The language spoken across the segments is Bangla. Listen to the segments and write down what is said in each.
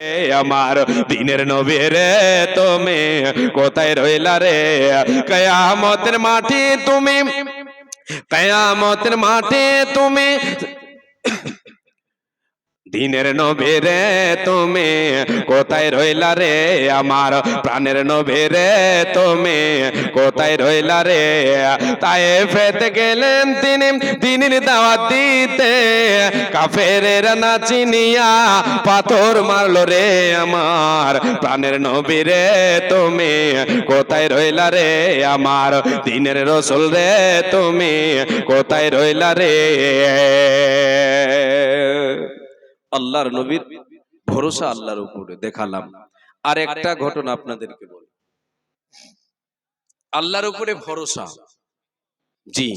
আমার দিনের নবী রে তুমি কোথায় রইলা রে? কিয়ামতের মাঠে তুমি, কিয়ামতের মাঠে তুমি দিনের নবী রে তুমি কোথায় রইলা রে? আমার প্রাণের নবী রে তুমি কোথায় রইলা রে? তায়েফেতে গেলেন তিনি দিনের দাওয়াত দিতে, কাফেরেরা না চিনিয়া পাথর মারলো রে। আমার প্রাণের নবী রে তুমি কোথায় রইলা রে? আমার দিনের রাসূল রে তুমি কোথায় রইলা রে? আল্লাহর নবীর ভরসা আল্লাহর উপরে দেখালাম। আর একটা ঘটনা আপনাদেরকে বলি, আল্লাহর উপরে ভরসা। জি,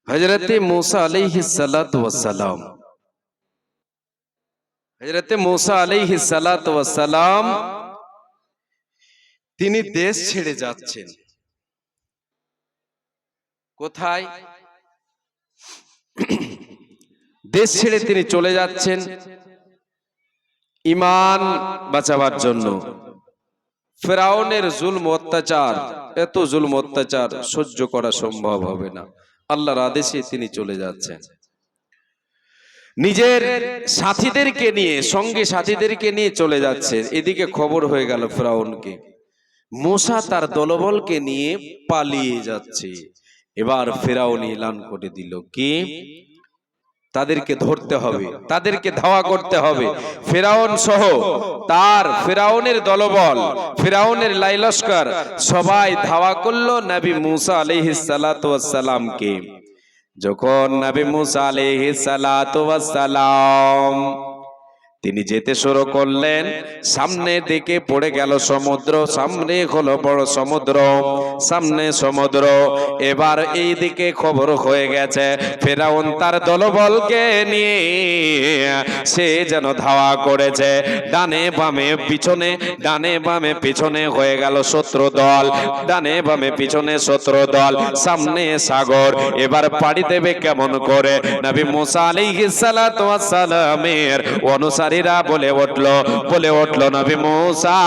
হযরতে মুসা আলাইহিস সালাতু ওয়াস সালাম, হযরতে মুসা আলাইহিস সালাতু ওয়াস সালাম তিনি দেশ ছেড়ে যাচ্ছেন। কোথায়? দেশ ছেড়ে তিনি চলে যাচ্ছেন ঈমান বাঁচাবার জন্য। ফেরাউনের জুলম অত্যাচার, এত জুলম অত্যাচার সহ্য করা সম্ভব হবে না, আল্লাহর আদেশে তিনি চলে যাচ্ছেন। নিজের সাথীদেরকে নিয়ে, সঙ্গে সাথীদেরকে নিয়ে চলে যাচ্ছেন। এদিকে খবর হয়ে গেল ফেরাউনকে, মুসা তার দলবলকে নিয়ে পালিয়ে যাচ্ছে। এবার ফেরাউন এলান করে দিল কি তাদেরকে ধরতে হবে, তাদেরকে ধাওয়া করতে হবে। ফেরাউন সহ তার ফেরাউনের দলবল, ফেরাউনের লাইলস্কর সবাই ধাওয়া করলো নবী মুসা আলাইহিস সালাতু ওয়াস সালামকে। যখন নবী মুসা আলাইহিস সালাতু ওয়াস সালাম তিনি যেতে শুরু করলেন, সামনের দিকে পড়ে গেল সমুদ্র, সামনে হলো বড় সমুদ্র, সামনে সমুদ্র। এবার এই দিকে খবর হয়ে গেছে ফেরাউন তার দলবলকে নিয়ে সে যেন ধাওয়া করেছে। ডানে বামে পিছনে, ডানে বামে পিছনে হয়ে গেল শত্রু দল, ডানে বামে পিছনে শত্রু দল, সামনে সাগর। এবার পাড়ি দেবে কেমন করে? নবী মুসা আলাইহিস সালাতু ওয়াস সালামের অনুসারী বলে উঠলো নবী মুসা,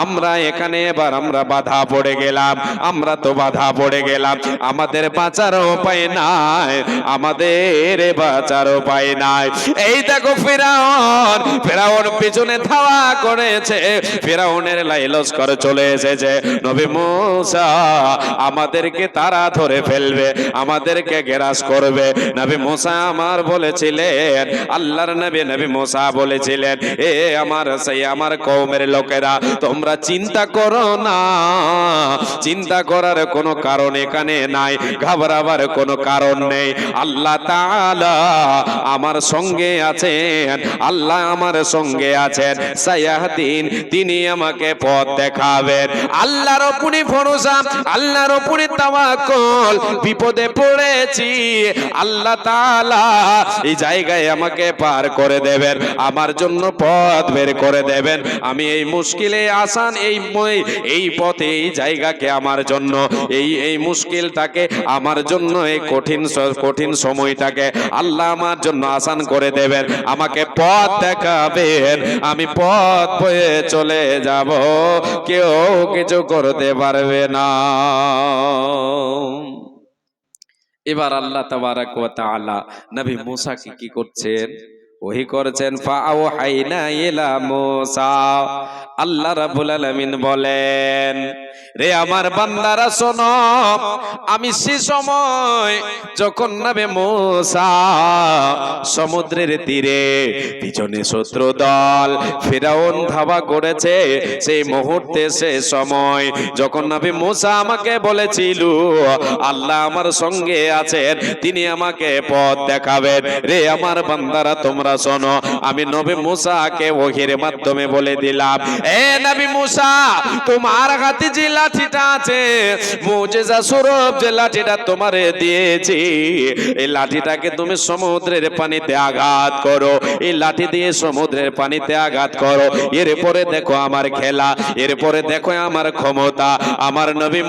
আমরা এখানে এবার আমরা বাধা পড়ে গেলাম, আমরা তো বাধা পড়ে গেলাম, আমাদের বাঁচার উপায় নাই, আমাদের বাঁচার উপায় নাই। এই দেখো ফেরাউন, ফেরাউন পিছনে ধাওয়া করেছে, ফেরাউনের লাইলস্কর চলে এসেছে। নবী মুসা আমাদেরকে তারা ধরে ফেলবে, আমাদেরকে গ্রাস করবে। নবী মুসা আমার বলেছিলেন, আল্লাহর নবী নবী মুসা বলেছিলেন, এ আমার সেই আমার কওমের লোকেরা, তোমরা চিন্তা করো না, চিন্তা করার কোনো কারণ এখানে নাই, ঘাবড়াবার কোনো কারণ নেই। আল্লাহ তাআলা আমার সঙ্গে আছেন, আল্লাহ আমার সঙ্গে আছেন। সায়াহদিন, তিনি আমাকে পথ দেখাবেন। আল্লাহর উপরে ভরসা, আল্লাহর উপরে তাওয়াক্কুল। বিপদে পড়েছি, আল্লাহ তাআলা এই জায়গায় আমাকে পার করে দেবেন, আমার জন্য পথ বের করে দেবেন। আমি এই মুশকিলে আসান, এই পথে, এই জায়গাকে আমার জন্য, এই মুশকিলটাকে আমার জন্য, এই কঠিন সময়টাকে আল্লাহ আমার জন্য আসান করে দেবেন, আমাকে পথ দেখাবেন। আমি পথ বয়ে চলে যাব, কেউ কিছু করতে পারবে না। এবার আল্লাহ তাবারাক ওয়া তাআলা নবী মুসাকে কি করছেন? ওহি করছেন, ফাআওহাইনা ইলা মুসা। আল্লাহ রাব্বুল আলামিন বলেন, রে আমার বান্দারা শোনো, আমি সে সময় যখন নবী মুসা সমুদ্রের তীরে, পিছনে শত্রু দল ফিরআউন ধাওয়া করেছে, সেই মুহূর্তে, সে সময় যখন নবী মুসা আমাকে বলেছিল আল্লাহ আমার সঙ্গে আছেন, তিনি আমাকে পথ দেখাবেন। রে আমার বান্দারা তোমরা শোনো, আমি নবী মুসাকে ওহির মাধ্যমে বলে দিলাম, এ নবী মুসা, তোমার হাতে যে লাঠিটা আছে, মুজিজা স্বরূপ যে লাঠিটা তোমারে দিয়েছি, এই লাঠিটাকে তুমি সমুদ্রের পানিতে আঘাত করো, এই লাঠি দিয়ে সমুদ্রের পানিতে আঘাত করো। এরপরে দেখো আমার খেলা, এরপরে দেখো আমার ক্ষমতা। আমার নবী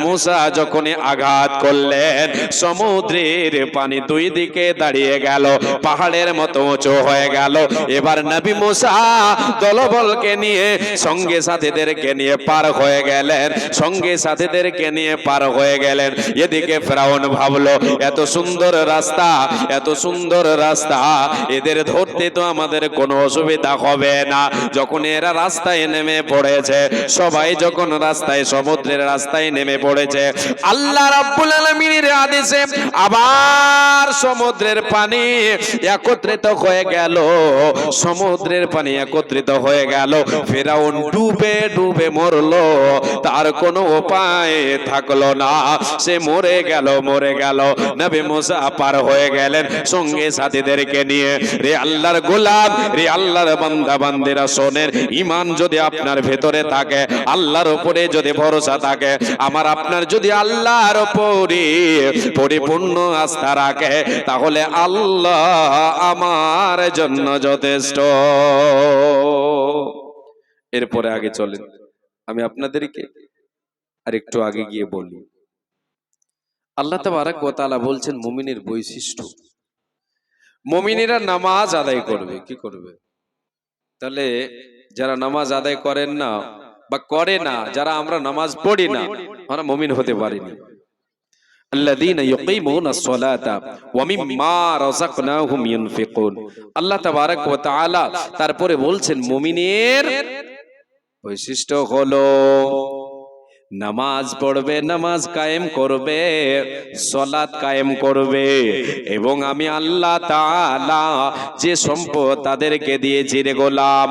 মুসা যখনই আঘাত করলেন, সমুদ্রের পানি দুই দিকে দাঁড়িয়ে গেল, পাহাড়ের মতো উঁচু হয়ে গেল। এবার নবী মুসা দলবলকে নিয়ে, সঙ্গে সাথীদেরকে নিয়ে পার হয়ে গেলেন, সঙ্গে সাথীদেরকে নিয়ে পার হয়ে গেলেন। এদিকে ফেরাউন ভাবলো, এত সুন্দর রাস্তা, এত সুন্দর রাস্তা, এদের ধরতে তো আমাদের কোনো অসুবিধা হবে না। যখন এরা রাস্তায় নেমে পড়েছে, সবাই যখন রাস্তায়, সমুদ্রের রাস্তায় নেমে পড়েছে, আল্লাহ রাব্বুল আলামিনের আদেশে আবার সমুদ্রের পানি একত্রিত হয়ে গেল, সমুদ্রের পানি একত্রিত হয়ে গেল। ফেরাউন ডুবে ডুবে মরলো, তার কোনো উপায় থাকলো না, সে মরে গেল, মরে গেল। নবী মুসা পার হয়ে গেলেন সঙ্গে সাথীদেরকে নিয়ে। রে আল্লাহর গোলাম, রে আল্লাহর বান্দা বান্দিরা, শোনেন, ঈমান যদি আপনার ভেতরে থাকে, আল্লাহর উপরে যদি ভরসা থাকে, আমার আপনার যদি আল্লাহর উপরে পরিপূর্ণ আস্থা রাখে, তাহলে আল্লাহ আমার জন্য যথেষ্ট। এরপরে আগে চলেন, আমি আপনাদেরকে আর একটু আগে গিয়ে বলি। আল্লাহ তাবারক ওয়া তাআলা বলছেন মুমিনের বৈশিষ্ট্য, মুমিনেরা নামাজ আদায় করবে। কি করবে? তাহলে যারা নামাজ আদায় করেন না বা করে না, যারা আমরা নামাজ পড়ি না, আমরা মুমিন হতে পারিনি। আল্লাযীনা ইউকিমুনাস সালাতা ওয়া মিম্মা রাযাকনাহুম ইউনফিকুন। আল্লাহ তাবারক ওয়া তাআলা তারপরে বলছেন মুমিনের বৈশিষ্ট্য হলো নামাজ পড়বে, নামাজ কায়েম করবে, সালাত কায়েম করবে, এবং আমি আল্লাহ তাআলা যে সম্পদ তাদেরকে দিয়েছি রে গোলাম,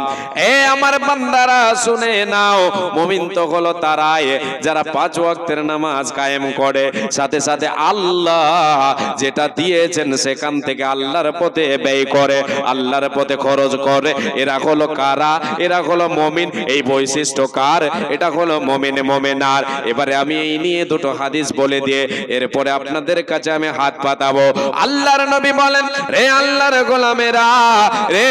এ আমার বান্দারা শুনে নাও, মুমিন তো হলো তারাই যারা 5 ওয়াক্তের নামাজ কায়েম করে, সাথে সাথে আল্লাহ যেটা দিয়েছেন সেখান থেকে আল্লাহর পথে ব্যয় করে, আল্লাহর পথে খরচ করে। এরা হলো কারা? এরা হলো মুমিন। এই বৈশিষ্ট্য কার? এটা হলো মুমিন, মুমিনার। এবারে আমি এই নিয়ে দুটো হাদিস বলে দিয়ে এরপরে আপনাদের কাছে আমি হাত পাতাবো। আল্লাহর নবী বলেন, রে আল্লাহর গোলামেরা, রে